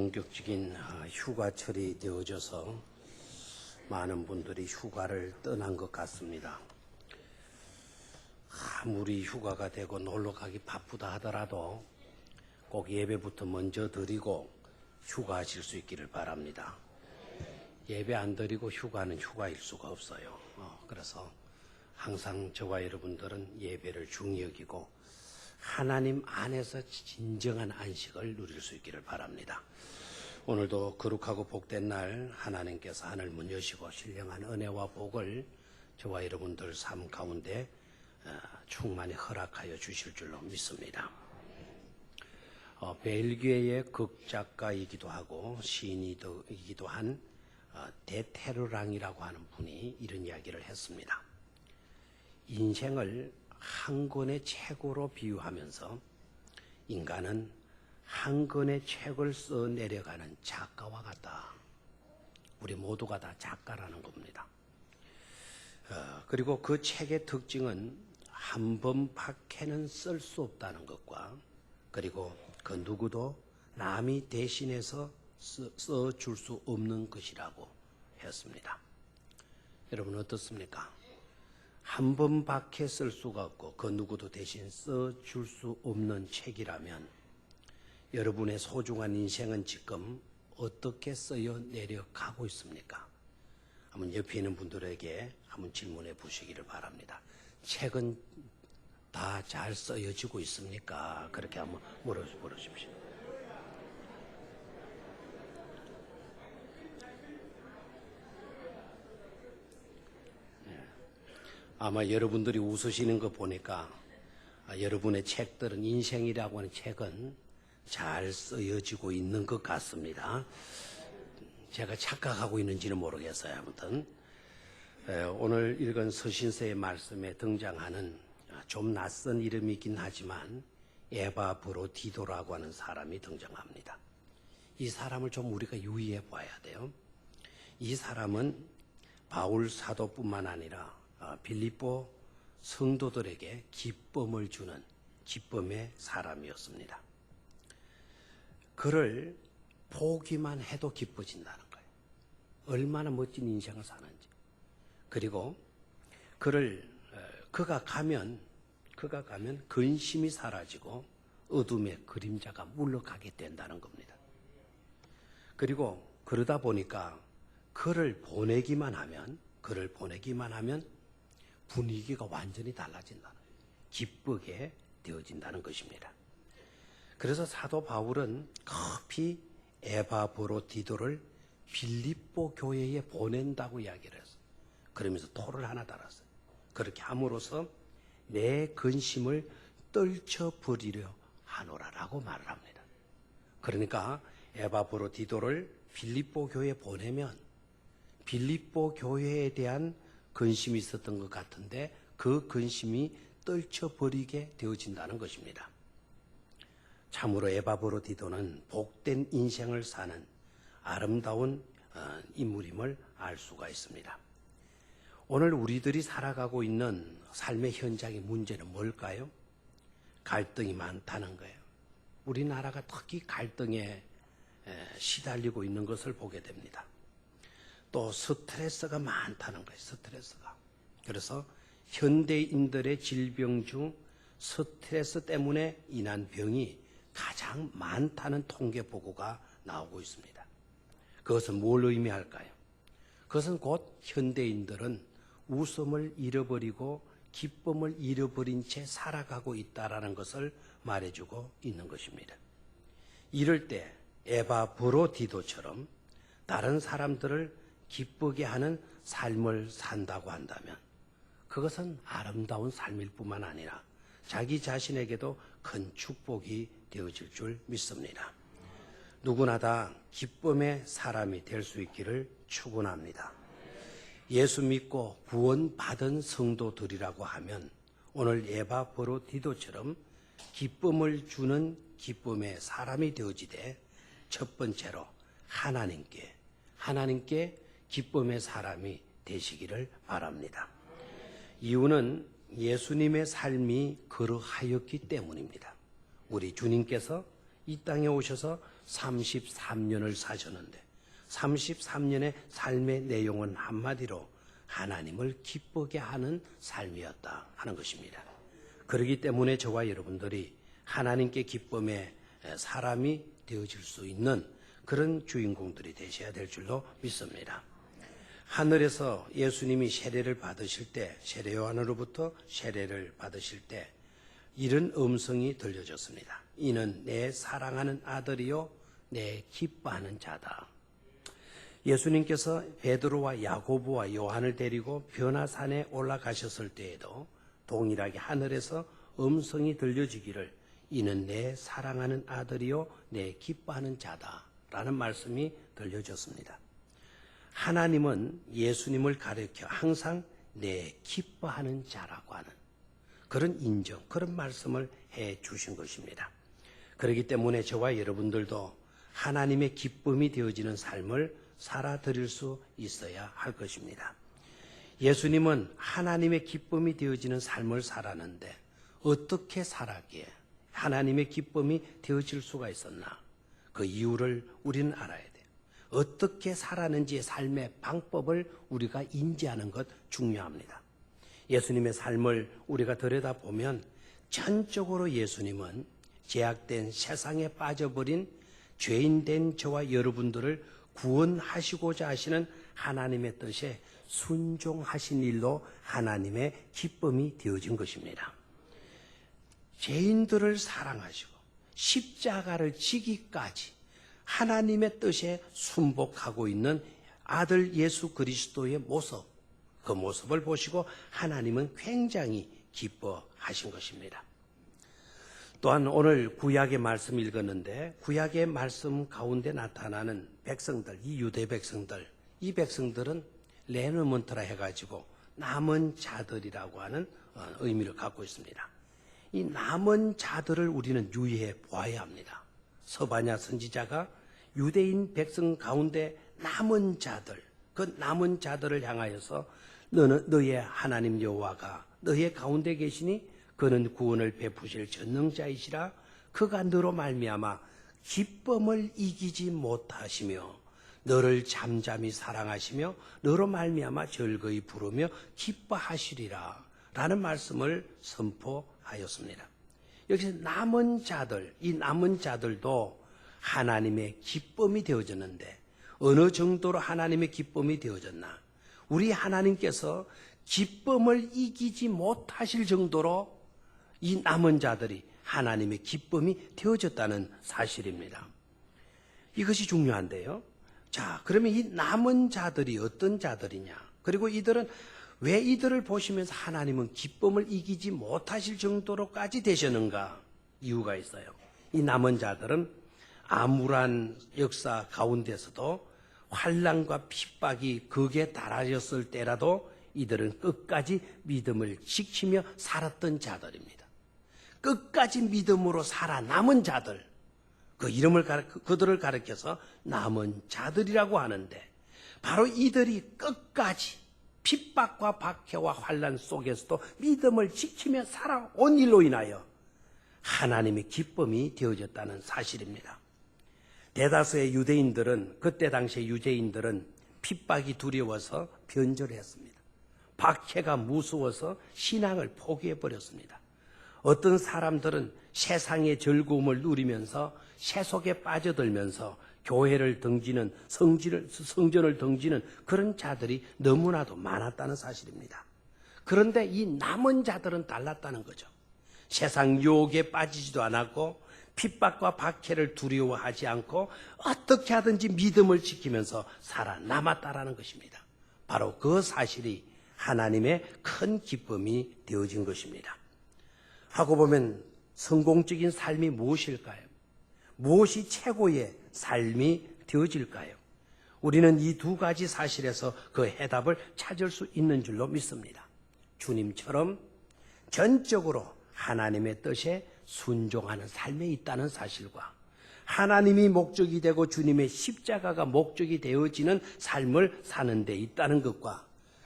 본격적인 휴가철이 되어져서 많은 분들이 휴가를 떠난 것 같습니다. 아무리 휴가가 되고 놀러 가기 바쁘다 하더라도 꼭 예배부터 먼저 드리고 휴가하실 수 있기를 바랍니다. 예배 안 드리고 휴가는 휴가일 수가 없어요. 그래서 항상 저와 여러분들은 예배를 중히 여기고 하나님 안에서 진정한 안식을 누릴 수 있기를 바랍니다. 오늘도 거룩하고 복된 날 하나님께서 하늘 문 여시고 신령한 은혜와 복을 저와 여러분들 삶 가운데 충만히 허락하여 주실 줄로 믿습니다. 벨기에의 극작가이기도 하고 시인이기도 한 데테르랑이라고 하는 분이 이런 이야기를 했습니다. 인생을 한 권의 책으로 비유하면서 인간은 한 권의 책을 써 내려가는 작가와 같다. 우리 모두가 다 작가라는 겁니다. 그리고 그 책의 특징은 한 번밖에는 쓸 수 없다는 것과 그리고 그 누구도 남이 대신해서 써줄 수 없는 것이라고 했습니다. 여러분 어떻습니까? 한 번밖에 쓸 수가 없고 그 누구도 대신 써줄 수 없는 책이라면 여러분의 소중한 인생은 지금 어떻게 쓰여 내려가고 있습니까? 한번 옆에 있는 분들에게 한번 질문해 보시기를 바랍니다. 책은 다 잘 쓰여지고 있습니까? 그렇게 한번 물어주십시오. 아마 여러분들이 웃으시는 거 보니까 여러분의 책들은 인생이라고 하는 책은 잘 쓰여지고 있는 것 같습니다. 제가 착각하고 있는지는 모르겠어요. 아무튼 오늘 읽은 서신서의 말씀에 등장하는 좀 낯선 이름이긴 하지만 에바브로디도라고 하는 사람이 등장합니다. 이 사람을 좀 우리가 유의해 봐야 돼요. 이 사람은 바울 사도뿐만 아니라 빌립보 성도들에게 기쁨을 주는 기쁨의 사람이었습니다. 그를 보기만 해도 기뻐진다는 거예요. 얼마나 멋진 인생을 사는지. 그리고 그가 가면 근심이 사라지고 어둠의 그림자가 물러가게 된다는 겁니다. 그리고 그러다 보니까 그를 보내기만 하면 분위기가 완전히 달라진다는 거예요. 기쁘게 되어진다는 것입니다. 그래서 사도 바울은 급히 에바브로디도를 빌립보 교회에 보낸다고 이야기를 했어요. 그러면서 토를 하나 달았어요. 그렇게 함으로써 내 근심을 떨쳐버리려 하노라라고 말을 합니다. 그러니까 에바브로디도를 빌립보 교회에 보내면 빌립보 교회에 대한 근심이 있었던 것 같은데 그 근심이 떨쳐버리게 되어진다는 것입니다. 참으로 에바브로디도는 복된 인생을 사는 아름다운 인물임을 알 수가 있습니다. 오늘 우리들이 살아가고 있는 삶의 현장의 문제는 뭘까요? 갈등이 많다는 거예요. 우리나라가 특히 갈등에 시달리고 있는 것을 보게 됩니다. 또 스트레스가 많다는 거예요. 스트레스가. 그래서 현대인들의 질병 중 스트레스 때문에 인한 병이 가장 많다는 통계 보고가 나오고 있습니다. 그것은 뭘 의미할까요? 그것은 곧 현대인들은 웃음을 잃어버리고 기쁨을 잃어버린 채 살아가고 있다는 것을 말해주고 있는 것입니다. 이럴 때 에바브로디도처럼 다른 사람들을 기쁘게 하는 삶을 산다고 한다면 그것은 아름다운 삶일 뿐만 아니라 자기 자신에게도 큰 축복이 되어질 줄 믿습니다. 누구나 다 기쁨의 사람이 될 수 있기를 축원합니다. 예수 믿고 구원받은 성도들이라고 하면 오늘 에바브로디도처럼 기쁨을 주는 기쁨의 사람이 되어지되 첫 번째로 하나님께 기쁨의 사람이 되시기를 바랍니다. 이유는 예수님의 삶이 그러하였기 때문입니다. 우리 주님께서 이 땅에 오셔서 33년을 사셨는데 33년의 삶의 내용은 한마디로 하나님을 기쁘게 하는 삶이었다 하는 것입니다. 그렇기 때문에 저와 여러분들이 하나님께 기쁨의 사람이 되어질 수 있는 그런 주인공들이 되셔야 될 줄로 믿습니다. 하늘에서 예수님이 세례를 받으실 때, 세례 요한으로부터 세례를 받으실 때 이런 음성이 들려졌습니다. 이는 내 사랑하는 아들이요 내 기뻐하는 자다. 예수님께서 베드로와 야고보와 요한을 데리고 변화산에 올라가셨을 때에도 동일하게 하늘에서 음성이 들려지기를 이는 내 사랑하는 아들이요 내 기뻐하는 자다라는 말씀이 들려졌습니다. 하나님은 예수님을 가리켜 항상 내 기뻐하는 자라고 하는 그런 인정, 그런 말씀을 해 주신 것입니다. 그렇기 때문에 저와 여러분들도 하나님의 기쁨이 되어지는 삶을 살아드릴 수 있어야 할 것입니다. 예수님은 하나님의 기쁨이 되어지는 삶을 살았는데 어떻게 살았기에 하나님의 기쁨이 되어질 수가 있었나? 그 이유를 우리는 알아야 돼요. 어떻게 살았는지의 삶의 방법을 우리가 인지하는 것 중요합니다. 예수님의 삶을 우리가 들여다보면 전적으로 예수님은 죄악된 세상에 빠져버린 죄인된 저와 여러분들을 구원하시고자 하시는 하나님의 뜻에 순종하신 일로 하나님의 기쁨이 되어진 것입니다. 죄인들을 사랑하시고 십자가를 지기까지 하나님의 뜻에 순복하고 있는 아들 예수 그리스도의 모습, 그 모습을 보시고 하나님은 굉장히 기뻐하신 것입니다. 또한 오늘 구약의 말씀 읽었는데 구약의 말씀 가운데 나타나는 백성들, 이 유대 백성들, 이 백성들은 레너먼트라 해가지고 남은 자들이라고 하는 의미를 갖고 있습니다. 이 남은 자들을 우리는 유의해 보아야 합니다. 서바냐 선지자가 유대인 백성 가운데 남은 자들, 그 남은 자들을 향하여서 너의 하나님 여호와가 너의 가운데 계시니 그는 구원을 베푸실 전능자이시라. 그가 너로 말미암아 기쁨을 이기지 못하시며 너를 잠잠히 사랑하시며 너로 말미암아 즐거이 부르며 기뻐하시리라 라는 말씀을 선포하였습니다. 여기서 남은 자들, 이 남은 자들도 하나님의 기쁨이 되어졌는데 어느 정도로 하나님의 기쁨이 되어졌나? 우리 하나님께서 기쁨을 이기지 못하실 정도로 이 남은 자들이 하나님의 기쁨이 되어졌다는 사실입니다. 이것이 중요한데요. 자, 그러면 이 남은 자들이 어떤 자들이냐? 그리고 이들은 왜 이들을 보시면서 하나님은 기쁨을 이기지 못하실 정도로까지 되셨는가? 이유가 있어요. 이 남은 자들은 암울한 역사 가운데서도 환난과 핍박이 극에 달하였을 때라도 이들은 끝까지 믿음을 지키며 살았던 자들입니다. 끝까지 믿음으로 살아남은 자들, 그들을 가리켜서 남은 자들이라고 하는데 바로 이들이 끝까지 핍박과 박해와 환난 속에서도 믿음을 지키며 살아온 일로 인하여 하나님의 기쁨이 되어졌다는 사실입니다. 대다수의 유대인들은, 그때 당시의 유대인들은 핍박이 두려워서 변절했습니다. 박해가 무서워서 신앙을 포기해버렸습니다. 어떤 사람들은 세상의 즐거움을 누리면서 세속에 빠져들면서 교회를 등지는, 성전을 등지는 그런 자들이 너무나도 많았다는 사실입니다. 그런데 이 남은 자들은 달랐다는 거죠. 세상 유혹에 빠지지도 않았고 핍박과 박해를 두려워하지 않고 어떻게 하든지 믿음을 지키면서 살아남았다라는 것입니다. 바로 그 사실이 하나님의 큰 기쁨이 되어진 것입니다. 하고 보면 성공적인 삶이 무엇일까요? 무엇이 최고의 삶이 되어질까요? 우리는 이 두 가지 사실에서 그 해답을 찾을 수 있는 줄로 믿습니다. 주님처럼 전적으로 하나님의 뜻에 순종하는 삶에 있다는 사실과 하나님이 목적이 되고 주님의 십자가가 목적이 되어지는 삶을 사는 데 있다는 것과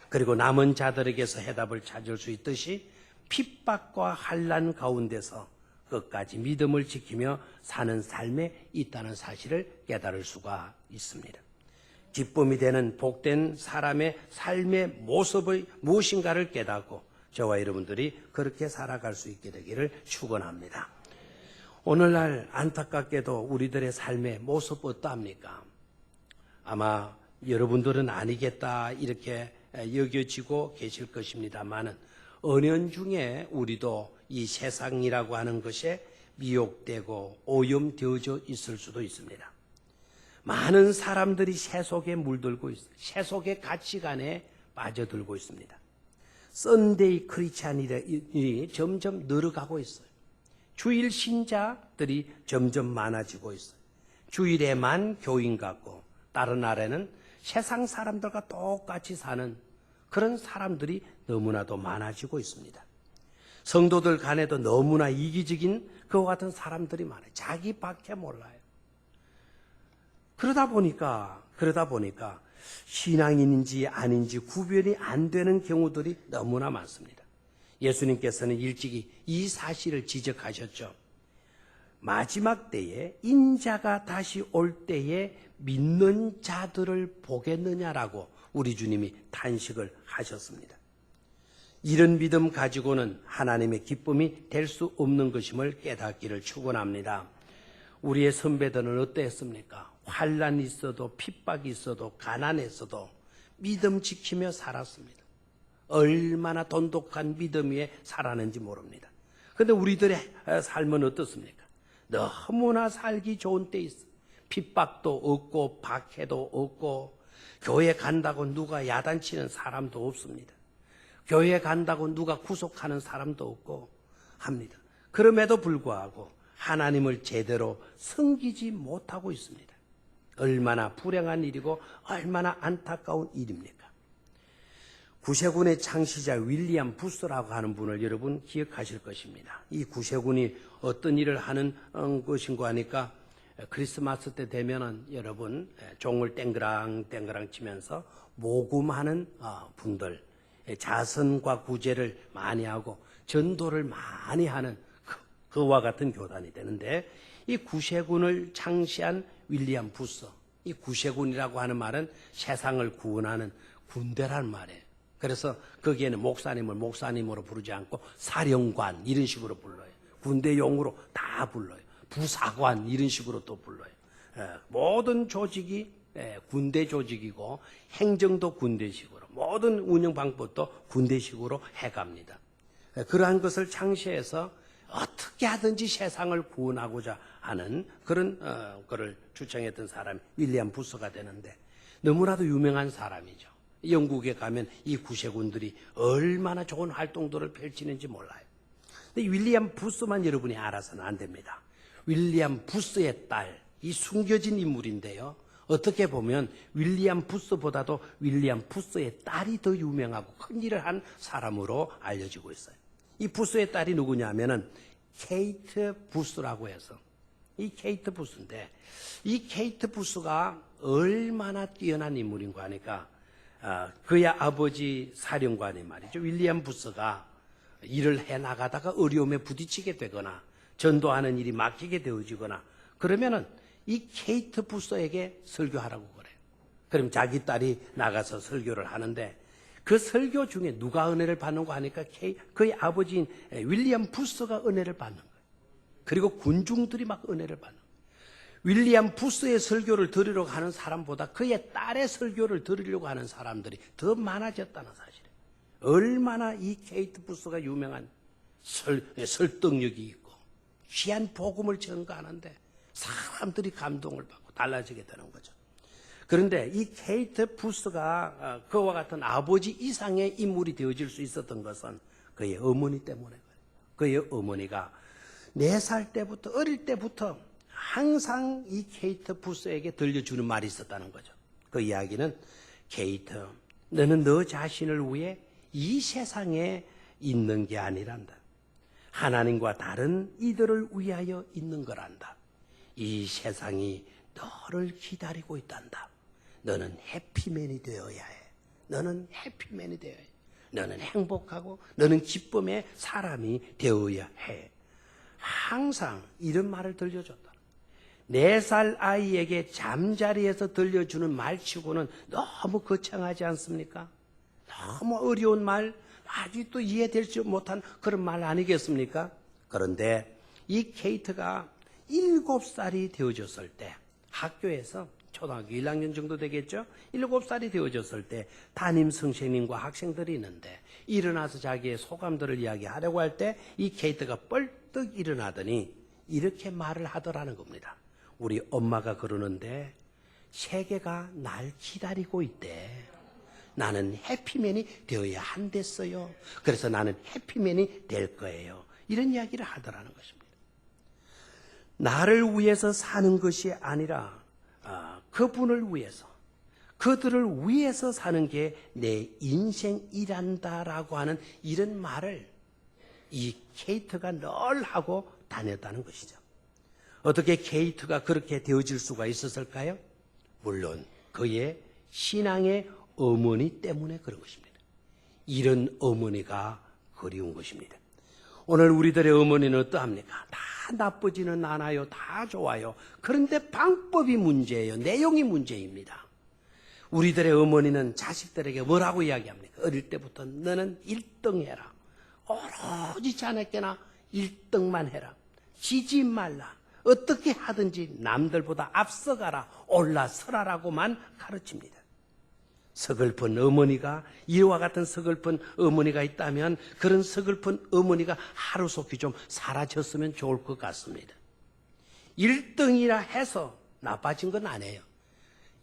그리고 남은 자들에게서 해답을 찾을 수 있듯이 핍박과 환난 가운데서 끝까지 믿음을 지키며 사는 삶에 있다는 사실을 깨달을 수가 있습니다. 기쁨이 되는 복된 사람의 삶의 모습의 무엇인가를 깨닫고 저와 여러분들이 그렇게 살아갈 수 있게 되기를 축원합니다. 오늘날 안타깝게도 우리들의 삶의 모습 어떠합니까? 아마 여러분들은 아니겠다 이렇게 여겨지고 계실 것입니다만은 은연중에 우리도 이 세상이라고 하는 것에 미혹되고 오염되어져 있을 수도 있습니다. 많은 사람들이 세속에 물들고 있어요. 세속의 가치관에 빠져들고 있습니다. 썬데이 크리스찬이 점점 늘어가고 있어요. 주일 신자들이 점점 많아지고 있어요. 주일에만 교인 같고 다른 날에는 세상 사람들과 똑같이 사는 그런 사람들이 너무나도 많아지고 있습니다. 성도들 간에도 너무나 이기적인 그와 같은 사람들이 많아요. 자기밖에 몰라요. 그러다 보니까 신앙인인지 아닌지 구별이 안 되는 경우들이 너무나 많습니다. 예수님께서는 일찍이 이 사실을 지적하셨죠. 마지막 때에 인자가 다시 올 때에 믿는 자들을 보겠느냐라고 우리 주님이 탄식을 하셨습니다. 이런 믿음 가지고는 하나님의 기쁨이 될 수 없는 것임을 깨닫기를 축원합니다. 우리의 선배들은 어땠습니까? 환난이 있어도 핍박이 있어도 가난했어도 믿음 지키며 살았습니다. 얼마나 돈독한 믿음 위에 살았는지 모릅니다. 그런데 우리들의 삶은 어떻습니까? 너무나 살기 좋은 때 있어. 핍박도 없고 박해도 없고 교회 간다고 누가 야단치는 사람도 없습니다. 교회 간다고 누가 구속하는 사람도 없고 합니다. 그럼에도 불구하고 하나님을 제대로 섬기지 못하고 있습니다. 얼마나 불행한 일이고 얼마나 안타까운 일입니까? 구세군의 창시자 윌리엄 부스라고 하는 분을 여러분 기억하실 것입니다. 이 구세군이 어떤 일을 하는 것인가 하니까 크리스마스 때 되면은 여러분 종을 땡그랑 치면서 모금하는 분들, 자선과 구제를 많이 하고 전도를 많이 하는 그와 같은 교단이 되는데, 이 구세군을 창시한 윌리엄 부스, 이 구세군이라고 하는 말은 세상을 구원하는 군대란 말이에요. 그래서 거기에는 목사님을 목사님으로 부르지 않고 사령관 이런 식으로 불러요. 군대용으로 다 불러요. 부사관 이런 식으로 또 불러요. 모든 조직이 군대 조직이고 행정도 군대식으로, 모든 운영 방법도 군대식으로 해갑니다. 그러한 것을 창시해서 어떻게 하든지 세상을 구원하고자 하는 그런 거를 주창했던 사람이 윌리엄 부스가 되는데, 너무나도 유명한 사람이죠. 영국에 가면 이 구세군들이 얼마나 좋은 활동들을 펼치는지 몰라요. 근데 윌리엄 부스만 여러분이 알아서는 안 됩니다. 윌리엄 부스의 딸, 이 숨겨진 인물인데요. 어떻게 보면 윌리엄 부스보다도 윌리엄 부스의 딸이 더 유명하고 큰 일을 한 사람으로 알려지고 있어요. 이 부스의 딸이 누구냐면은 케이트 부스라고 해서, 이 케이트 부스인데, 이 케이트 부스가 얼마나 뛰어난 인물인가 하니까 그의 아버지 사령관이 말이죠. 윌리엄 부스가 일을 해나가다가 어려움에 부딪히게 되거나 전도하는 일이 막히게 되어지거나 그러면은 이 케이트 부스에게 설교하라고 그래요. 그럼 자기 딸이 나가서 설교를 하는데, 그 설교 중에 누가 은혜를 받는가 하니까 그의 아버지인 윌리엄 부스가 은혜를 받는 거예요. 그리고 군중들이 막 은혜를 받는 거예요. 윌리엄 부스의 설교를 들으려고 하는 사람보다 그의 딸의 설교를 들으려고 하는 사람들이 더 많아졌다는 사실이에요. 얼마나 이 케이트 부스가 유명한 설득력이 있고 귀한 복음을 전가하는데 사람들이 감동을 받고 달라지게 되는 거죠. 그런데 이 케이트 부스가 그와 같은 아버지 이상의 인물이 되어질 수 있었던 것은 그의 어머니 때문에 그래요. 그의 어머니가 4살 때부터, 어릴 때부터 항상 이 케이트 부스에게 들려주는 말이 있었다는 거죠. 그 이야기는, 케이트, 너는 너 자신을 위해 이 세상에 있는 게 아니란다. 하나님과 다른 이들을 위하여 있는 거란다. 이 세상이 너를 기다리고 있단다. 너는 해피맨이 되어야 해. 너는 해피맨이 되어야 해. 너는 행복하고 너는 기쁨의 사람이 되어야 해. 항상 이런 말을 들려줬다. 4살 아이에게 잠자리에서 들려주는 말치고는 너무 거창하지 않습니까? 너무 어려운 말, 아직도 이해되지 못한 그런 말 아니겠습니까? 그런데 이 케이트가 7살이 되어졌을 때 학교에서 초등학교 1학년 정도 되겠죠? 7살이 되어졌을 때 담임 선생님과 학생들이 있는데 일어나서 자기의 소감들을 이야기하려고 할 때 이 케이트가 뻘떡 일어나더니 이렇게 말을 하더라는 겁니다. 우리 엄마가 그러는데 세계가 날 기다리고 있대. 나는 해피맨이 되어야 한댔어요. 그래서 나는 해피맨이 될 거예요. 이런 이야기를 하더라는 것입니다. 나를 위해서 사는 것이 아니라 그분을 위해서, 그들을 위해서 사는 게 내 인생이란다라고 하는 이런 말을 이 케이트가 늘 하고 다녔다는 것이죠. 어떻게 케이트가 그렇게 되어질 수가 있었을까요? 물론 그의 신앙의 어머니 때문에 그런 것입니다. 이런 어머니가 그리운 것입니다. 오늘 우리들의 어머니는 어떠합니까? 다 나쁘지는 않아요. 다 좋아요. 그런데 방법이 문제예요. 내용이 문제입니다. 우리들의 어머니는 자식들에게 뭐라고 이야기합니까? 어릴 때부터 너는 1등 해라. 오로지 자네께나 1등만 해라. 지지 말라. 어떻게 하든지 남들보다 앞서가라. 올라서라라고만 가르칩니다. 서글픈 어머니가, 이와 같은 서글픈 어머니가 있다면 그런 서글픈 어머니가 하루속히 좀 사라졌으면 좋을 것 같습니다. 1등이라 해서 나빠진 건 아니에요.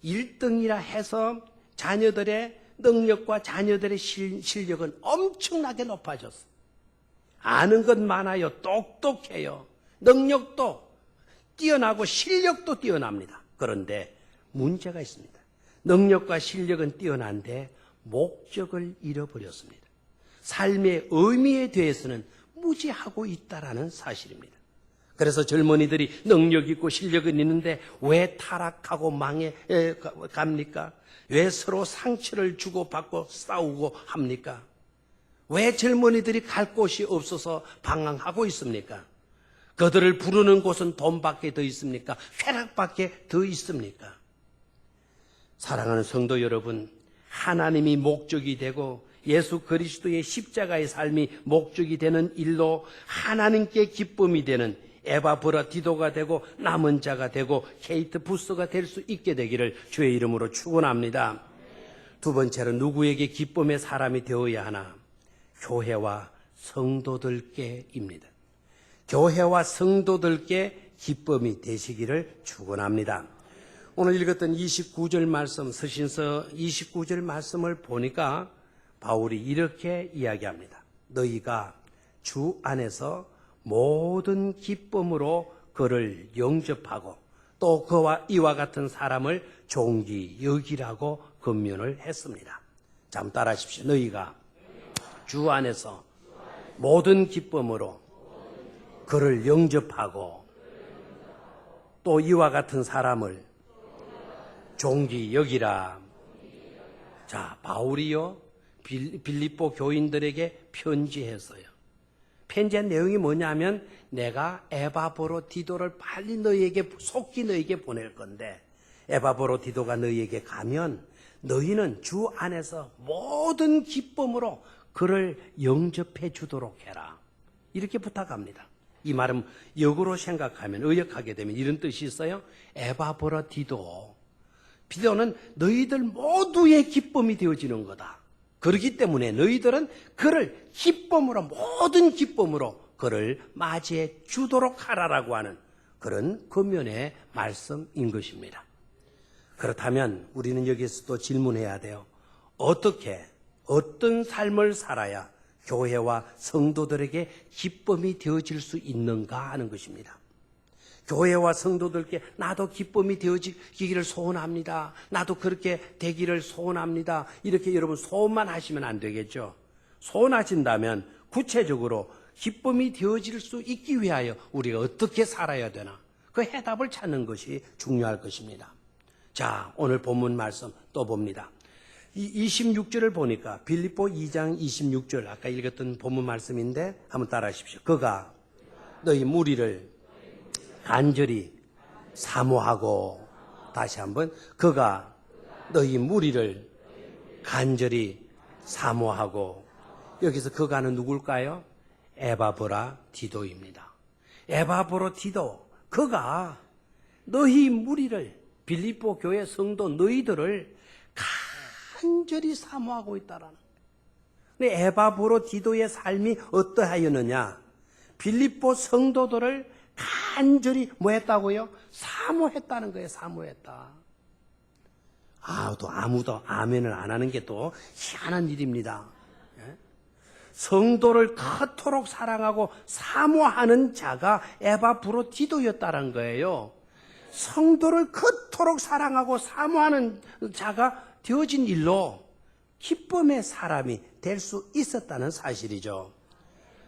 1등이라 해서 자녀들의 능력과 자녀들의 실력은 엄청나게 높아졌어요. 아는 것 많아요. 똑똑해요. 능력도 뛰어나고 실력도 뛰어납니다. 그런데 문제가 있습니다. 능력과 실력은 뛰어난데 목적을 잃어버렸습니다. 삶의 의미에 대해서는 무지하고 있다라는 사실입니다. 그래서 젊은이들이 능력 있고 실력은 있는데 왜 타락하고 망해 갑니까? 왜 서로 상처를 주고받고 싸우고 합니까? 왜 젊은이들이 갈 곳이 없어서 방황하고 있습니까? 그들을 부르는 곳은 돈밖에 더 있습니까? 쾌락밖에 더 있습니까? 사랑하는 성도 여러분, 하나님이 목적이 되고 예수 그리스도의 십자가의 삶이 목적이 되는 일로 하나님께 기쁨이 되는 에바 브라디도가 되고 남은 자가 되고 케이트 부스가 될 수 있게 되기를 주의 이름으로 축원합니다. 두 번째로 누구에게 기쁨의 사람이 되어야 하나? 교회와 성도들께입니다. 교회와 성도들께 기쁨이 되시기를 축원합니다. 오늘 읽었던 29절 말씀, 서신서 29절 말씀을 보니까 바울이 이렇게 이야기합니다. 너희가 주 안에서 모든 기쁨으로 그를 영접하고 또 그와 이와 같은 사람을 존귀 여기라고 권면을 했습니다. 자, 한번 따라 하십시오. 너희가 주 안에서 모든 기쁨으로 그를 영접하고 또 이와 같은 사람을 존귀 여기라. 자, 바울이요 빌립보 교인들에게 편지했어요. 편지한 내용이 뭐냐면 내가 에바브로디도를 빨리 너희에게 속히 너희에게 보낼 건데 에바브로디도가 너희에게 가면 너희는 주 안에서 모든 기쁨으로 그를 영접해 주도록 해라. 이렇게 부탁합니다. 이 말은 역으로 생각하면 의역하게 되면 이런 뜻이 있어요. 디도는 너희들 모두의 기쁨이 되어지는 거다. 그렇기 때문에 너희들은 그를 기쁨으로 모든 기쁨으로 그를 맞이해 주도록 하라라고 하는 그런 권면의 말씀인 것입니다. 그렇다면 우리는 여기서 또 질문해야 돼요. 어떤 삶을 살아야 교회와 성도들에게 기쁨이 되어질 수 있는가 하는 것입니다. 교회와 성도들께 나도 기쁨이 되어지기를 소원합니다. 나도 그렇게 되기를 소원합니다. 이렇게 여러분 소원만 하시면 안 되겠죠. 소원하신다면 구체적으로 기쁨이 되어질 수 있기 위하여 우리가 어떻게 살아야 되나? 그 해답을 찾는 것이 중요할 것입니다. 자, 오늘 본문 말씀 또 봅니다. 이 26절을 보니까 빌립보 2장 26절 아까 읽었던 본문 말씀인데 한번 따라 하십시오. 그가 너희 무리를 간절히 사모하고, 다시 한번, 그가 너희 무리를 간절히 사모하고. 여기서 그가는 누굴까요? 에바브라디도입니다. 에바브라디도, 그가 너희 무리를, 빌립보 교회 성도 너희들을 간절히 사모하고 있다라는 거예요. 근데 에바브라디도의 삶이 어떠하였느냐? 빌립보 성도들을 간절히 뭐 했다고요? 사모했다는 거예요. 사모했다. 또 아무도 아멘을 안 하는 게 또 희한한 일입니다. 성도를 그토록 사랑하고 사모하는 자가 에바브라디도였다는 거예요. 성도를 그토록 사랑하고 사모하는 자가 되어진 일로 기쁨의 사람이 될 수 있었다는 사실이죠.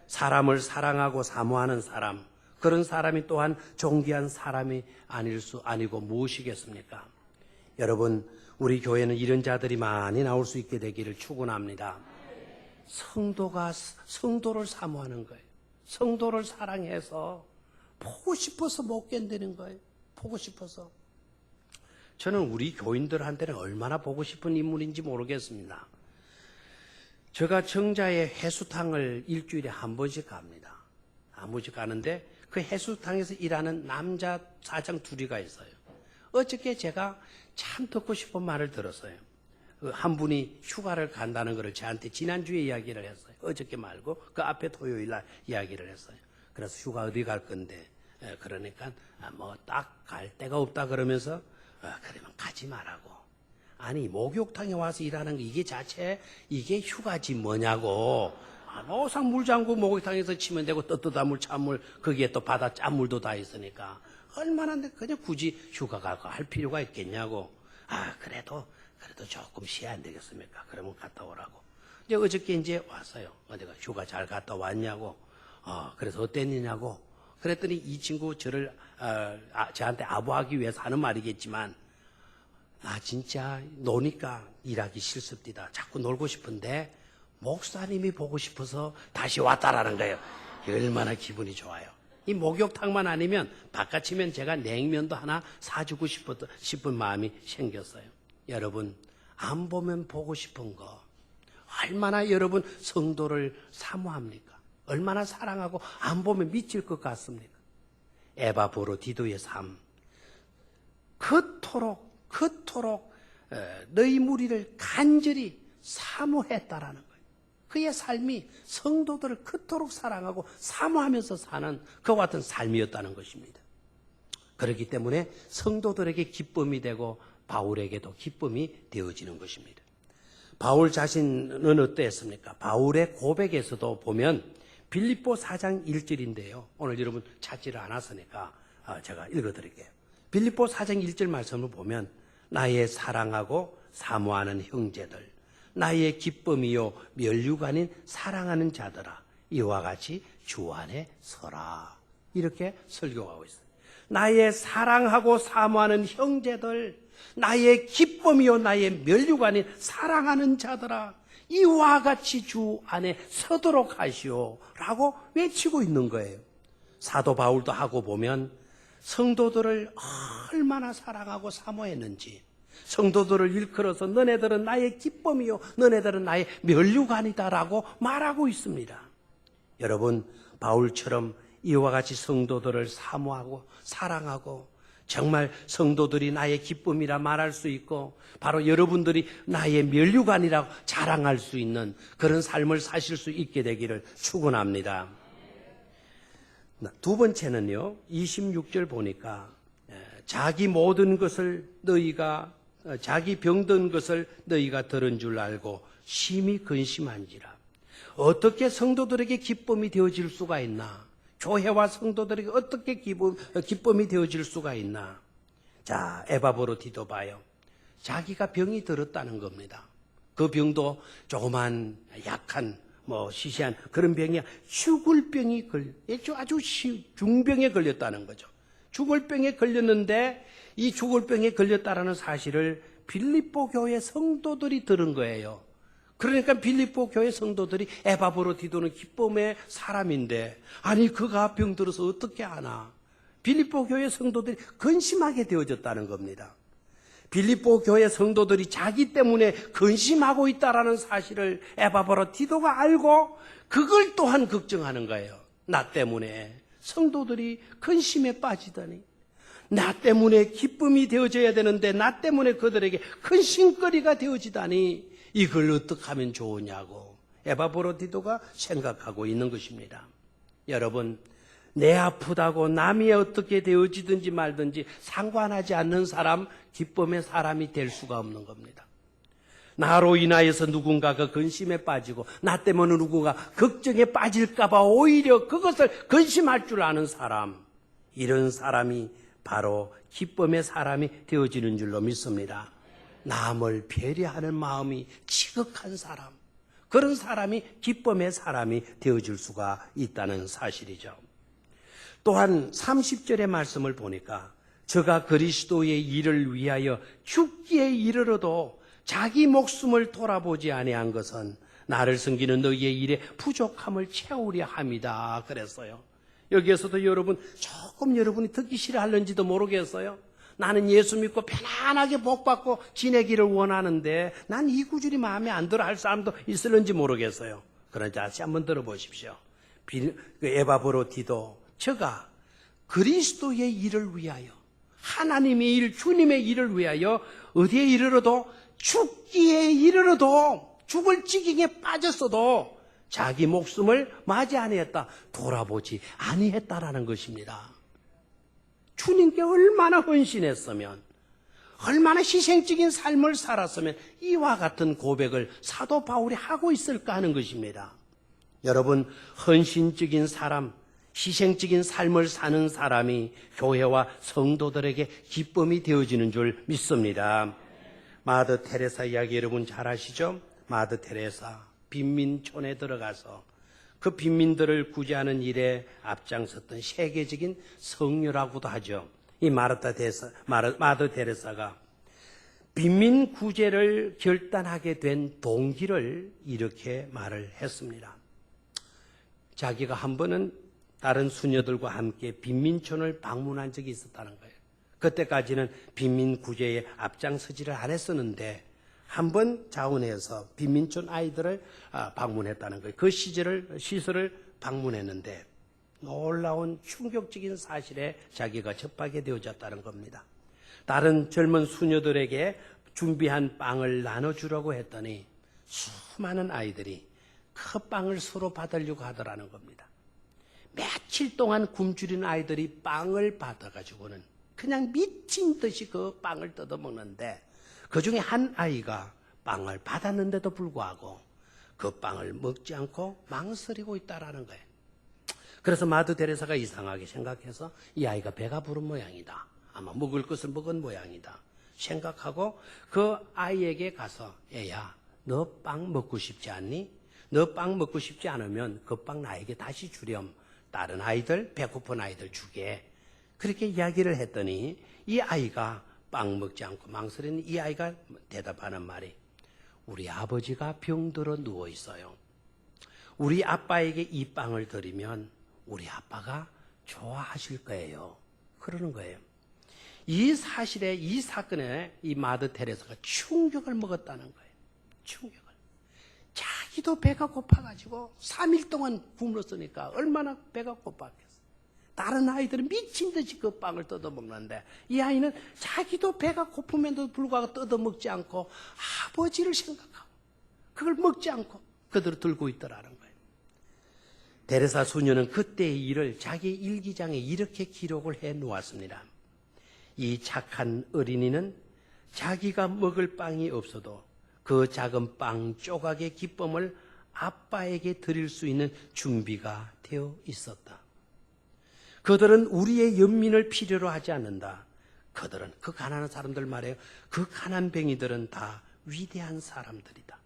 사람을 사랑하고 사모하는 사람, 그런 사람이 또한 존귀한 사람이 아니고 무엇이겠습니까? 여러분, 우리 교회는 이런 자들이 많이 나올 수 있게 되기를 축원합니다. 성도가 성도를 사모하는 거예요. 성도를 사랑해서 보고 싶어서 못 견디는 거예요. 보고 싶어서. 저는 우리 교인들한테는 얼마나 보고 싶은 인물인지 모르겠습니다. 제가 정자에 해수탕을 일주일에 한 번씩 갑니다. 한 번씩 가는데 그 해수탕에서 일하는 남자 사장 둘이가 있어요. 어저께 제가 참 듣고 싶은 말을 들었어요. 한 분이 휴가를 간다는 것을 저한테 지난주에 이야기를 했어요. 어저께 말고 그 앞에 토요일 날 이야기를 했어요. 그래서 휴가 어디 갈 건데, 그러니까 뭐 딱 갈 데가 없다 그러면서 그러면 가지 말라고. 아니, 목욕탕에 와서 일하는 거 이게 휴가지 뭐냐고. 노상 물장구 목욕탕에서 치면 되고 뜨뜻한 물, 찬물, 거기에 또 바다 짠물도 다 있으니까 얼마나 그냥 굳이 휴가 가고 할 필요가 있겠냐고. 그래도 조금 쉬어야 안 되겠습니까? 그러면 갔다 오라고. 이제 어저께 이제 왔어요. 어디가 휴가 잘 갔다 왔냐고. 그래서 어땠느냐고. 그랬더니 이 친구 저를 저한테 아부하기 위해서 하는 말이겠지만, 나 진짜 노니까 일하기 싫습니다. 자꾸 놀고 싶은데 목사님이 보고 싶어서 다시 왔다라는 거예요. 얼마나 기분이 좋아요. 이 목욕탕만 아니면 바깥이면 제가 냉면도 하나 사주고 싶은 마음이 생겼어요. 여러분, 안 보면 보고 싶은 거 얼마나 여러분 성도를 사모합니까? 얼마나 사랑하고 안 보면 미칠 것 같습니까? 에바브라디도의 삶, 그토록 너희 무리를 간절히 사모했다라는 거예요. 그의 삶이 성도들을 그토록 사랑하고 사모하면서 사는 그와 같은 삶이었다는 것입니다. 그렇기 때문에 성도들에게 기쁨이 되고 바울에게도 기쁨이 되어지는 것입니다. 바울 자신은 어땠습니까? 바울의 고백에서도 보면 빌립보 4장 1절인데요. 오늘 여러분 찾지를 않았으니까 제가 읽어드릴게요. 빌립보 4장 1절 말씀을 보면, 나의 사랑하고 사모하는 형제들, 나의 기쁨이요 면류가 아닌 사랑하는 자들아, 이와 같이 주 안에 서라. 이렇게 설교하고 있어요. 나의 사랑하고 사모하는 형제들, 나의 기쁨이요 나의 면류가 아닌 사랑하는 자들아, 이와 같이 주 안에 서도록 하시오 라고 외치고 있는 거예요. 사도 바울도 하고 보면 성도들을 얼마나 사랑하고 사모했는지, 성도들을 일컬어서 너네들은 나의 기쁨이요 너네들은 나의 면류관이다라고 말하고 있습니다. 여러분, 바울처럼 이와 같이 성도들을 사모하고 사랑하고 정말 성도들이 나의 기쁨이라 말할 수 있고 바로 여러분들이 나의 면류관이라고 자랑할 수 있는 그런 삶을 사실 수 있게 되기를 축원합니다. 두 번째는요, 26절 보니까 자기 모든 것을 자기 병든 것을 너희가 들은 줄 알고 심히 근심한지라. 어떻게 성도들에게 기쁨이 되어질 수가 있나? 교회와 성도들에게 어떻게 기쁨이 되어질 수가 있나? 자, 에바브라디도 봐요. 자기가 병이 들었다는 겁니다. 그 병도 조그만 약한 시시한 그런 병이 죽을 병이 아주 중병에 걸렸다는 거죠. 죽을 병에 걸렸는데 이 죽을 병에 걸렸다라는 사실을 빌립보 교회 성도들이 들은 거예요. 그러니까 빌립보 교회 성도들이 에바브로디도는 기쁨의 사람인데 아니 그가 병들어서 어떻게 하나. 빌립보 교회 성도들이 근심하게 되어졌다는 겁니다. 빌립보 교회 성도들이 자기 때문에 근심하고 있다는 사실을 에바브로디도가 알고 그걸 또한 걱정하는 거예요. 나 때문에 성도들이 근심에 빠지다니. 나 때문에 기쁨이 되어져야 되는데 나 때문에 그들에게 근심거리가 되어지다니 이걸 어떻게 하면 좋으냐고 에바브로디도가 생각하고 있는 것입니다. 여러분, 내 아프다고 남이 어떻게 되어지든지 말든지 상관하지 않는 사람, 기쁨의 사람이 될 수가 없는 겁니다. 나로 인하여서 누군가가 근심에 빠지고 나 때문에 누군가 걱정에 빠질까 봐 오히려 그것을 근심할 줄 아는 사람, 이런 사람이 바로 기쁨의 사람이 되어지는 줄로 믿습니다. 남을 배려하는 마음이 지극한 사람, 그런 사람이 기쁨의 사람이 되어줄 수가 있다는 사실이죠. 또한 30절의 말씀을 보니까 저가 그리스도의 일을 위하여 죽기에 이르러도 자기 목숨을 돌아보지 아니한 것은 나를 섬기는 너희의 일에 부족함을 채우려 함이다 그랬어요. 여기에서도 조금 여러분이 듣기 싫어할는지도 모르겠어요. 나는 예수 믿고 편안하게 복받고 지내기를 원하는데 난 이 구절이 마음에 안 들어 할 사람도 있을는지 모르겠어요. 그러나 다시 한번 들어보십시오. 에바브로디도 저가 그리스도의 일을 위하여, 하나님의 일, 주님의 일을 위하여 어디에 이르러도, 죽기에 이르러도, 죽을 지경에 빠졌어도 자기 목숨을 맞이 아니했다, 돌아보지 아니했다라는 것입니다. 주님께 얼마나 헌신했으면, 얼마나 희생적인 삶을 살았으면 이와 같은 고백을 사도 바울이 하고 있을까 하는 것입니다. 여러분, 헌신적인 사람, 희생적인 삶을 사는 사람이 교회와 성도들에게 기쁨이 되어지는 줄 믿습니다. 마더 테레사 이야기 여러분 잘 아시죠? 마더 테레사 빈민촌에 들어가서 그 빈민들을 구제하는 일에 앞장섰던 세계적인 성녀라고도 하죠. 이 마더 테레사가 빈민 구제를 결단하게 된 동기를 이렇게 말을 했습니다. 자기가 한 번은 다른 수녀들과 함께 빈민촌을 방문한 적이 있었다는 거예요. 그때까지는 빈민 구제에 앞장서지를 안 했었는데 한 번 자원해서 빈민촌 아이들을 방문했다는 거예요. 그 시설을 방문했는데 놀라운 충격적인 사실에 자기가 접하게 되어졌다는 겁니다. 다른 젊은 수녀들에게 준비한 빵을 나눠주려고 했더니 수많은 아이들이 그 빵을 서로 받으려고 하더라는 겁니다. 며칠 동안 굶주린 아이들이 빵을 받아가지고는 그냥 미친 듯이 그 빵을 뜯어먹는데 그 중에 한 아이가 빵을 받았는데도 불구하고 그 빵을 먹지 않고 망설이고 있다라는 거예요. 그래서 마더 테레사가 이상하게 생각해서 이 아이가 배가 부른 모양이다. 아마 먹을 것을 먹은 모양이다. 생각하고 그 아이에게 가서 애야, 너 빵 먹고 싶지 않니? 너 빵 먹고 싶지 않으면 그 빵 나에게 다시 주렴. 다른 아이들, 배고픈 아이들 주게. 그렇게 이야기를 했더니 이 아이가 빵 먹지 않고 망설이는 이 아이가 대답하는 말이 우리 아버지가 병들어 누워 있어요. 우리 아빠에게 이 빵을 드리면 우리 아빠가 좋아하실 거예요. 그러는 거예요. 이 사실에, 이 사건에 이 마더 테레사가 충격을 먹었다는 거예요. 충격을. 자기도 배가 고파가지고 3일 동안 굶었으니까 얼마나 배가 고팠겠어. 다른 아이들은 미친 듯이 그 빵을 뜯어먹는데 이 아이는 자기도 배가 고프면도 불구하고 뜯어먹지 않고 아버지를 생각하고 그걸 먹지 않고 그대로 들고 있더라는 거예요. 테레사 수녀는 그때의 일을 자기 일기장에 이렇게 기록을 해 놓았습니다. 이 착한 어린이는 자기가 먹을 빵이 없어도 그 작은 빵 조각의 기쁨을 아빠에게 드릴 수 있는 준비가 되어 있었다. 그들은 우리의 연민을 필요로 하지 않는다. 그들은, 그 가난한 사람들 말이에요. 그 가난뱅이들은 다 위대한 사람들이다.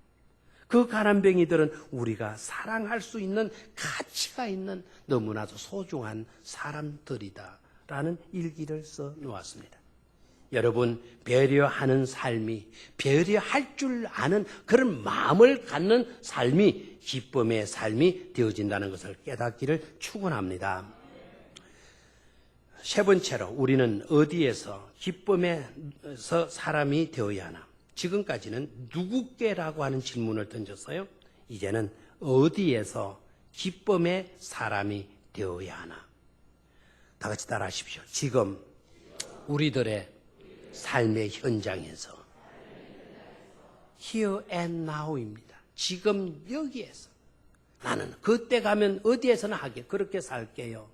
그 가난뱅이들은 우리가 사랑할 수 있는 가치가 있는 너무나도 소중한 사람들이다. 라는 일기를 써 놓았습니다. 여러분, 배려하는 삶이, 배려할 줄 아는 그런 마음을 갖는 삶이 기쁨의 삶이 되어진다는 것을 깨닫기를 축원합니다. 세 번째로, 우리는 어디에서 기쁨에서 사람이 되어야 하나? 지금까지는 누구께라고 하는 질문을 던졌어요. 이제는 어디에서 기쁨의 사람이 되어야 하나? 다 같이 따라하십시오. 지금 우리들의 삶의 현장에서, here and now입니다. 지금 여기에서 나는 그때 가면 어디에서나 하게, 그렇게 살게요.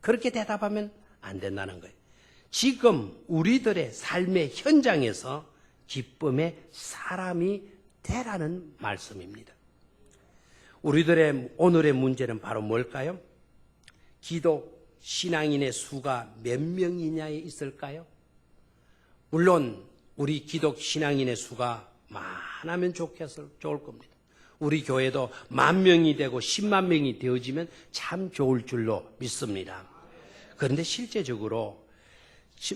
그렇게 대답하면 안 된다는 거예요. 지금 우리들의 삶의 현장에서 기쁨의 사람이 되라는 말씀입니다. 우리들의 오늘의 문제는 바로 뭘까요? 기독 신앙인의 수가 몇 명이냐에 있을까요? 물론 우리 기독 신앙인의 수가 많으면 좋을 겁니다. 우리 교회도 10,000명이 되고 10만 명이 되어지면 참 좋을 줄로 믿습니다. 그런데 실제적으로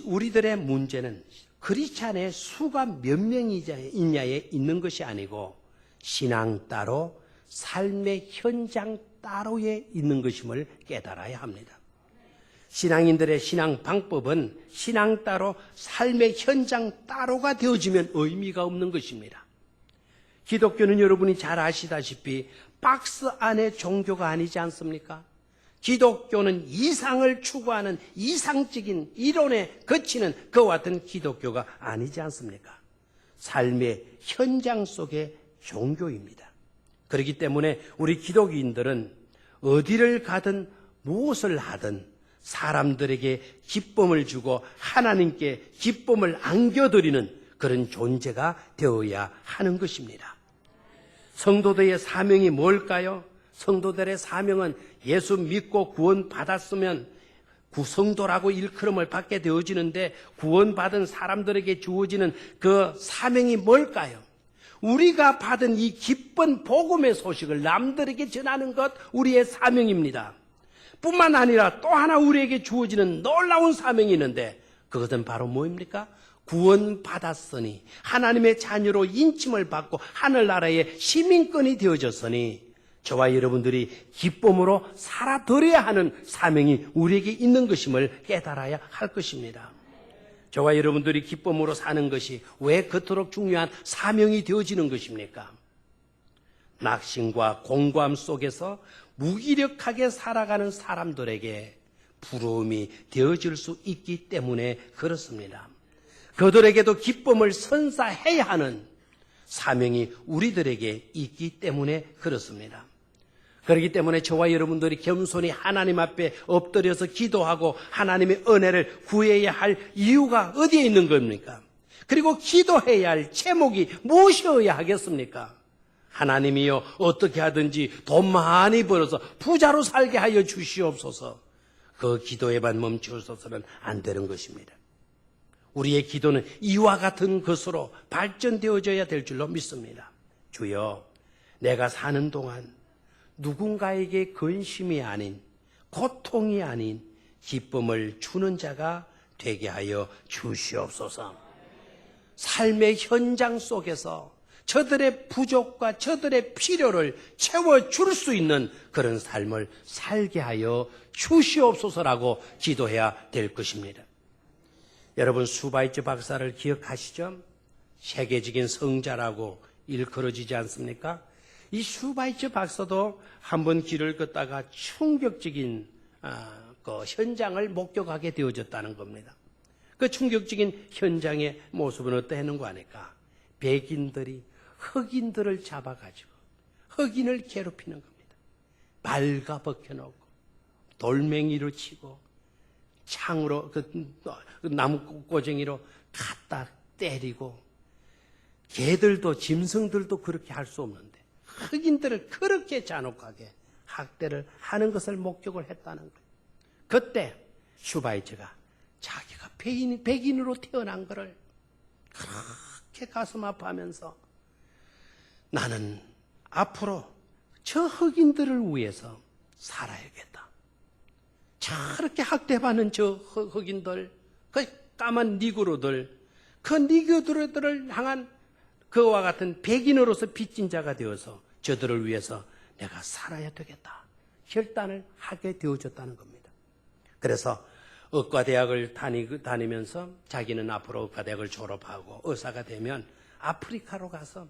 우리들의 문제는 크리스찬의 수가 몇 명이냐에 있는 것이 아니고 신앙 따로 삶의 현장 따로에 있는 것임을 깨달아야 합니다. 신앙인들의 신앙 방법은 신앙 따로 삶의 현장 따로가 되어지면 의미가 없는 것입니다. 기독교는 여러분이 잘 아시다시피 박스 안의 종교가 아니지 않습니까? 기독교는 이상을 추구하는 이상적인 이론에 그치는 그와 같은 기독교가 아니지 않습니까? 삶의 현장 속의 종교입니다. 그렇기 때문에 우리 기독인들은 어디를 가든 무엇을 하든 사람들에게 기쁨을 주고 하나님께 기쁨을 안겨드리는 그런 존재가 되어야 하는 것입니다. 성도들의 사명이 뭘까요? 성도들의 사명은 예수 믿고 구원받았으면 구성도라고 일컬음을 받게 되어지는데 구원받은 사람들에게 주어지는 그 사명이 뭘까요? 우리가 받은 이 기쁜 복음의 소식을 남들에게 전하는 것 우리의 사명입니다. 뿐만 아니라 또 하나 우리에게 주어지는 놀라운 사명이 있는데 그것은 바로 뭐입니까? 구원받았으니 하나님의 자녀로 인침을 받고 하늘나라의 시민권이 되어졌으니 저와 여러분들이 기쁨으로 살아드려야 하는 사명이 우리에게 있는 것임을 깨달아야 할 것입니다. 저와 여러분들이 기쁨으로 사는 것이 왜 그토록 중요한 사명이 되어지는 것입니까? 낙심과 공고함 속에서 무기력하게 살아가는 사람들에게 부러움이 되어질 수 있기 때문에 그렇습니다. 그들에게도 기쁨을 선사해야 하는 사명이 우리들에게 있기 때문에 그렇습니다. 그렇기 때문에 저와 여러분들이 겸손히 하나님 앞에 엎드려서 기도하고 하나님의 은혜를 구해야 할 이유가 어디에 있는 겁니까? 그리고 기도해야 할 제목이 무엇이어야 하겠습니까? 하나님이여 어떻게 하든지 돈 많이 벌어서 부자로 살게 하여 주시옵소서. 그 기도에만 멈추어서는 안 되는 것입니다. 우리의 기도는 이와 같은 것으로 발전되어져야 될 줄로 믿습니다. 주여, 내가 사는 동안 누군가에게 근심이 아닌, 고통이 아닌 기쁨을 주는 자가 되게 하여 주시옵소서. 삶의 현장 속에서 저들의 부족과 저들의 필요를 채워줄 수 있는 그런 삶을 살게 하여 주시옵소서라고 기도해야 될 것입니다. 여러분, 수바이처 박사를 기억하시죠? 세계적인 성자라고 일컬어지지 않습니까? 이 수바이처 박사도 한번 길을 걷다가 충격적인 그 현장을 목격하게 되어졌다는 겁니다. 그 충격적인 현장의 모습은 어떠했는가 하니까 백인들이 흑인들을 잡아가지고 흑인을 괴롭히는 겁니다. 발가 벗겨놓고 돌멩이로 치고 창으로 그 나무 꼬쟁이로 갖다 때리고 개들도 짐승들도 그렇게 할 수 없는데 흑인들을 그렇게 잔혹하게 학대를 하는 것을 목격을 했다는 거예요. 그때 슈바이처가 자기가 백인으로 태어난 것을 그렇게 가슴 아파하면서 나는 앞으로 저 흑인들을 위해서 살아야겠다. 저렇게 학대받는 저 흑인들, 그 까만 니그로들, 그 니그로들을 향한 그와 같은 백인으로서 빚진 자가 되어서 저들을 위해서 내가 살아야 되겠다 결단을 하게 되어졌다는 겁니다. 그래서 의과대학을 다니면서 자기는 앞으로 의과대학을 졸업하고 의사가 되면 아프리카로 가서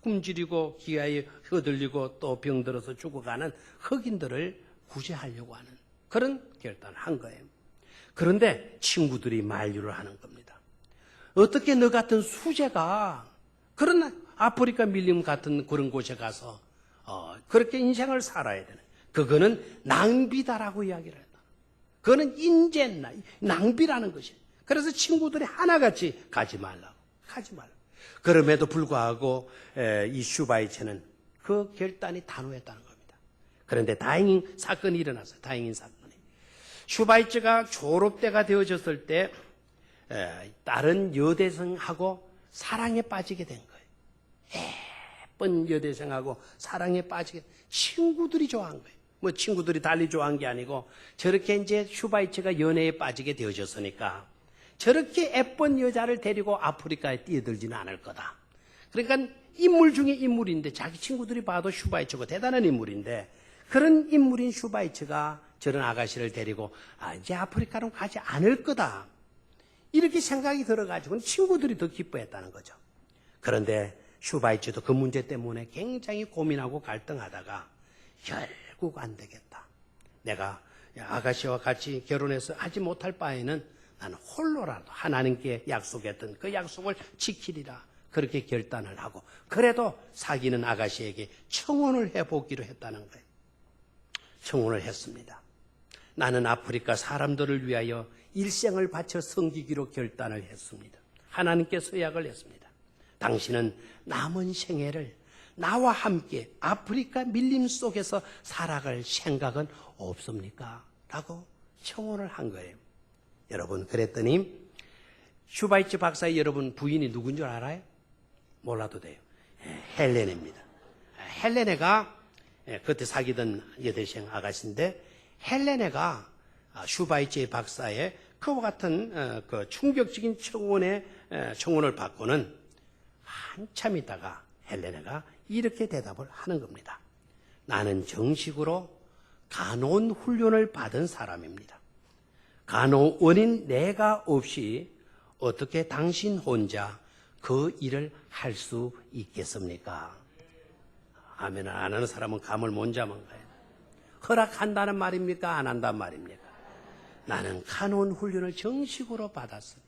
굶주리고 기아에 휘둘리고 또 병들어서 죽어가는 흑인들을 구제하려고 하는 그런 결단을 한 거예요. 그런데 친구들이 만류를 하는 겁니다. 어떻게 너 같은 수재가 그런 아프리카 밀림 같은 그런 곳에 가서 그렇게 인생을 살아야 되는, 그거는 낭비다라고 이야기를 했다. 그거는 인재 낭비라는 것이에요. 그래서 친구들이 하나같이 가지 말라고. 그럼에도 불구하고 이 슈바이처는 그 결단이 단호했다는 겁니다. 그런데 다행인 사건이 일어났어요. 다행인 사건이. 슈바이처가 졸업대가 되어졌을 때 다른 여대생하고 사랑에 빠지게 된 거예요. 예쁜 여대생하고 사랑에 빠지게, 친구들이 좋아한 거예요. 뭐 친구들이 달리 좋아한 게 아니고 저렇게 이제 슈바이처가 연애에 빠지게 되어졌으니까 저렇게 예쁜 여자를 데리고 아프리카에 뛰어들지는 않을 거다. 그러니까 인물 중에 인물인데 자기 친구들이 봐도 슈바이처가 대단한 인물인데 그런 인물인 슈바이처가 저런 아가씨를 데리고 이제 아프리카로 가지 않을 거다. 이렇게 생각이 들어가지고 친구들이 더 기뻐했다는 거죠. 그런데 슈바이처도 그 문제 때문에 굉장히 고민하고 갈등하다가 결국 안 되겠다. 내가 아가씨와 같이 결혼해서 하지 못할 바에는 나는 홀로라도 하나님께 약속했던 그 약속을 지키리라. 그렇게 결단을 하고 그래도 사귀는 아가씨에게 청혼을 해보기로 했다는 거예요. 청혼을 했습니다. 나는 아프리카 사람들을 위하여 일생을 바쳐 섬기기로 결단을 했습니다. 하나님께 서약을 했습니다. 당신은 남은 생애를 나와 함께 아프리카 밀림 속에서 살아갈 생각은 없습니까? 라고 청혼을 한 거예요. 여러분, 그랬더니 슈바이처 박사의 여러분 부인이 누군 줄 알아요? 몰라도 돼요. 헬레네입니다. 헬레네가 그때 사귀던 여대생 아가씨인데 헬레네가 슈바이처 박사의 그와 같은 그 충격적인 청혼을 받고는 한참 있다가 헬레네가 이렇게 대답을 하는 겁니다. 나는 정식으로 간호원 훈련을 받은 사람입니다. 간호원인 내가 없이 어떻게 당신 혼자 그 일을 할 수 있겠습니까? 아멘. 안 하는 사람은 감을 못 잡은 거예요. 허락한다는 말입니까? 안 한다는 말입니까? 나는 간호원 훈련을 정식으로 받았어요.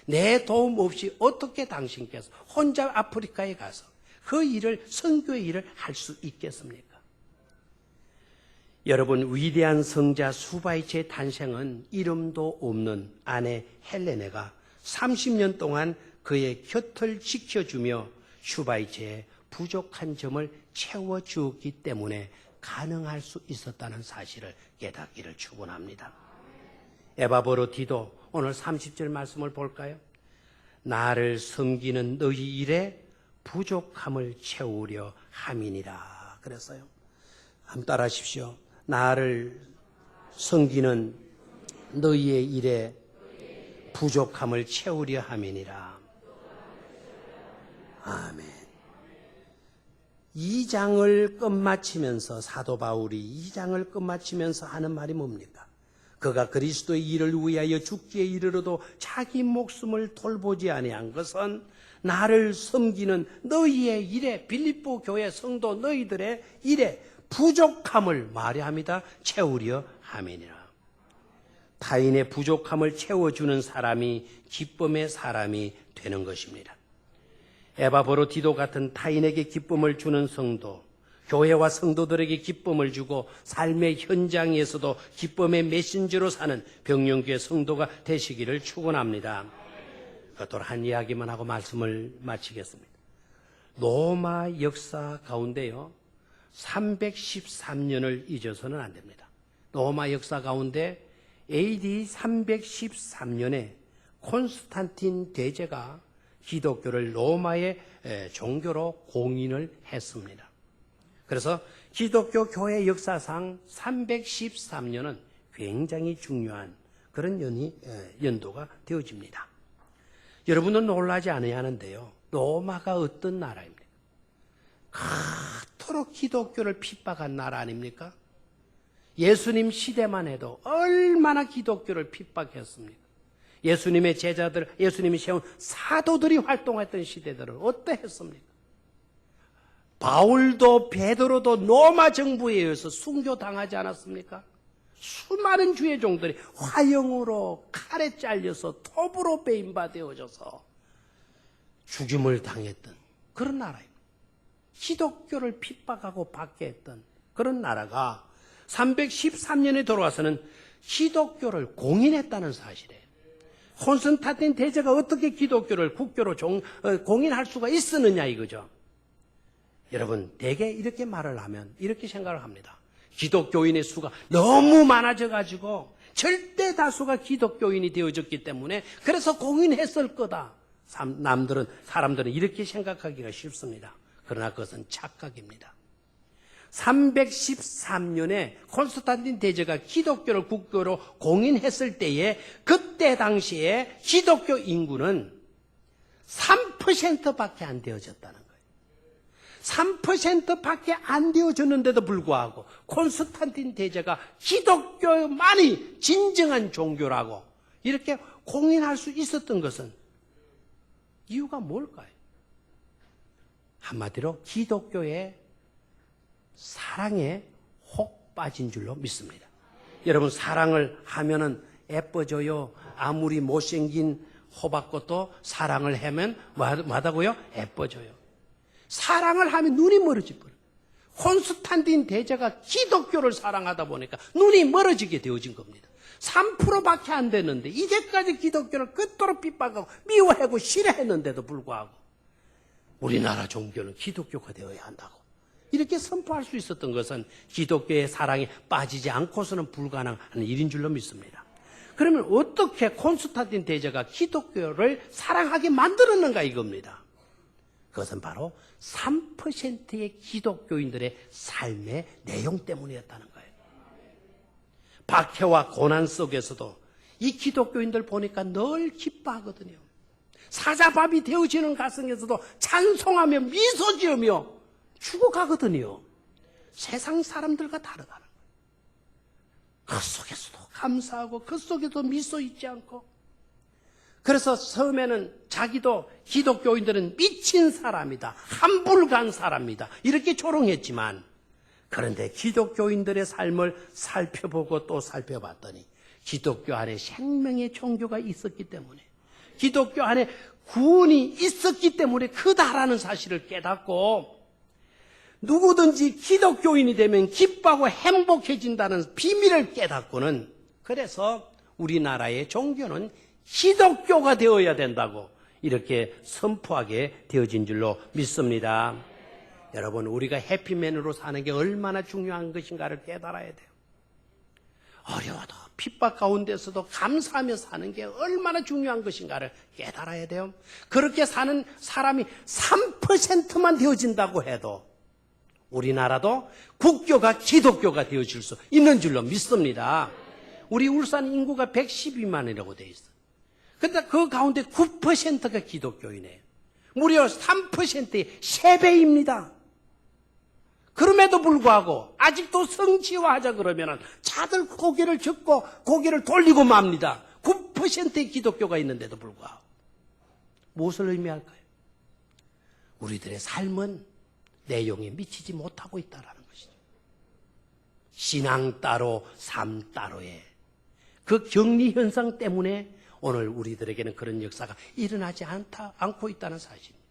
내 도움 없이 어떻게 당신께서 혼자 아프리카에 가서 그 일을, 선교의 일을 할 수 있겠습니까? 여러분, 위대한 성자 슈바이처의 탄생은 이름도 없는 아내 헬레네가 30년 동안 그의 곁을 지켜주며 슈바이처의 부족한 점을 채워주었기 때문에 가능할 수 있었다는 사실을 깨닫기를 축원합니다. 에바브로 오늘 30절 말씀을 볼까요? 나를 섬기는 너희 일에 부족함을 채우려 함이니라 그랬어요. 한번 따라 하십시오. 나를 섬기는 너희의 일에 부족함을 채우려 함이니라. 아멘. 2장을 끝마치면서 사도 바울이 2장을 끝마치면서 하는 말이 뭡니까? 그가 그리스도의 일을 위하여 죽기에 이르러도 자기 목숨을 돌보지 아니한 것은 나를 섬기는 너희의 일에, 빌립보 교회 성도 너희들의 일에 부족함을 말합니다. 채우려 함이니라. 타인의 부족함을 채워주는 사람이 기쁨의 사람이 되는 것입니다. 에바브로 같은 타인에게 기쁨을 주는 성도, 교회와 성도들에게 기쁨을 주고 삶의 현장에서도 기쁨의 메신저로 사는 병영교회 성도가 되시기를 축원합니다. 또 한 이야기만 하고 말씀을 마치겠습니다. 로마 역사 가운데요, 313년을 잊어서는 안 됩니다. 로마 역사 가운데 AD 313년에 콘스탄틴 대제가 기독교를 로마의 종교로 공인을 했습니다. 그래서 기독교 교회 역사상 313년은 굉장히 중요한 그런 연도가 되어집니다. 여러분은 놀라지 않아야 하는데요. 로마가 어떤 나라입니까? 그토록 기독교를 핍박한 나라 아닙니까? 예수님 시대만 해도 얼마나 기독교를 핍박했습니까? 예수님의 제자들, 예수님이 세운 사도들이 활동했던 시대들은 어떠했습니까? 바울도 베드로도 로마 정부에 의해서 순교당하지 않았습니까? 수많은 주의 종들이 화형으로 칼에 잘려서 톱으로 베임받아져서 죽임을 당했던 그런 나라입니다. 기독교를 핍박하고 박해했던 그런 나라가 313년에 돌아와서는 기독교를 공인했다는 사실이에요. 콘스탄틴 대제가 어떻게 기독교를 국교로 공인할 수가 있었느냐 이거죠. 여러분, 대개 이렇게 말을 하면 이렇게 생각을 합니다. 기독교인의 수가 너무 많아져가지고 절대 다수가 기독교인이 되어졌기 때문에 그래서 공인했을 거다. 사람들은 이렇게 생각하기가 쉽습니다. 그러나 그것은 착각입니다. 313년에 콘스탄틴 대제가 기독교를 국교로 공인했을 때에 그때 당시에 기독교 인구는 3%밖에 안 되어졌다는 거예요. 3%밖에 안 되어졌는데도 불구하고 콘스탄틴 대제가 기독교만이 진정한 종교라고 이렇게 공인할 수 있었던 것은 이유가 뭘까요? 한마디로 기독교의 사랑에 혹 빠진 줄로 믿습니다. 여러분, 사랑을 하면은 예뻐져요. 아무리 못생긴 호박꽃도 사랑을 하면 뭐하다고요? 예뻐져요. 사랑을 하면 눈이 멀어질 거예요. 콘스탄틴 대제가 기독교를 사랑하다 보니까 눈이 멀어지게 되어진 겁니다. 3%밖에 안 됐는데 이제까지 기독교를 끝도로 핍박하고 미워하고 싫어했는데도 불구하고 우리나라 종교는 기독교가 되어야 한다고 이렇게 선포할 수 있었던 것은 기독교의 사랑에 빠지지 않고서는 불가능한 일인 줄로 믿습니다. 그러면 어떻게 콘스탄틴 대제가 기독교를 사랑하게 만들었는가 이겁니다. 그것은 바로 3%의 기독교인들의 삶의 내용 때문이었다는 거예요. 박해와 고난 속에서도 이 기독교인들 보니까 늘 기뻐하거든요. 사자밥이 되어지는 가정에서도 찬송하며 미소 지으며 죽어가거든요. 세상 사람들과 다르다는 거예요. 그 속에서도 감사하고 그 속에도 미소 잊지 않고 그래서 처음에는 자기도 기독교인들은 미친 사람이다. 함불간 사람이다. 이렇게 조롱했지만 그런데 기독교인들의 삶을 살펴보고 또 살펴봤더니 기독교 안에 생명의 종교가 있었기 때문에 기독교 안에 구원이 있었기 때문에 크다라는 사실을 깨닫고 누구든지 기독교인이 되면 기뻐하고 행복해진다는 비밀을 깨닫고는 그래서 우리나라의 종교는 기독교가 되어야 된다고 이렇게 선포하게 되어진 줄로 믿습니다. 여러분, 우리가 해피맨으로 사는 게 얼마나 중요한 것인가를 깨달아야 돼요. 어려워도 핍박 가운데서도 감사하며 사는 게 얼마나 중요한 것인가를 깨달아야 돼요. 그렇게 사는 사람이 3%만 되어진다고 해도 우리나라도 국교가 기독교가 되어질 수 있는 줄로 믿습니다. 우리 울산 인구가 112만이라고 되어 있어요. 그런데 그 가운데 9%가 기독교이네요. 무려 3%의 3배입니다. 그럼에도 불구하고 아직도 성지화하자 그러면 다들 고개를 젓고 고개를 돌리고 맙니다. 9%의 기독교가 있는데도 불구하고. 무엇을 의미할까요? 우리들의 삶은 내용에 미치지 못하고 있다는 것이죠. 신앙 따로 삶 따로의 그 격리 현상 때문에 오늘 우리들에게는 그런 역사가 일어나지 않고 있다는 사실입니다.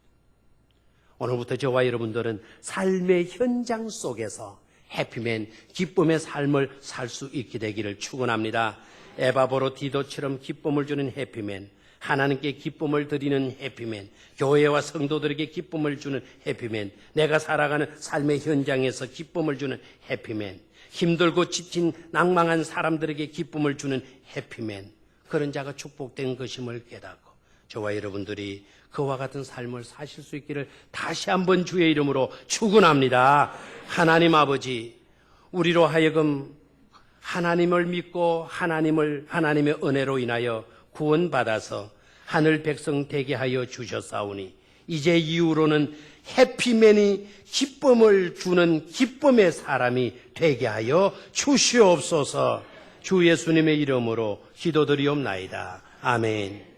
오늘부터 저와 여러분들은 삶의 현장 속에서 해피맨, 기쁨의 삶을 살 수 있게 되기를 축원합니다. 에바보로 디도처럼 기쁨을 주는 해피맨, 하나님께 기쁨을 드리는 해피맨, 교회와 성도들에게 기쁨을 주는 해피맨, 내가 살아가는 삶의 현장에서 기쁨을 주는 해피맨, 힘들고 지친 낭망한 사람들에게 기쁨을 주는 해피맨, 그런 자가 축복된 것임을 깨닫고 저와 여러분들이 그와 같은 삶을 사실 수 있기를 다시 한번 주의 이름으로 축원합니다. 하나님 아버지, 우리로 하여금 하나님을 믿고 하나님의 은혜로 인하여 구원받아서 하늘 백성 되게 하여 주셨사오니 이제 이후로는 해피맨이 기쁨을 주는 기쁨의 사람이 되게 하여 주시옵소서. 주 예수님의 이름으로 기도드리옵나이다. 아멘.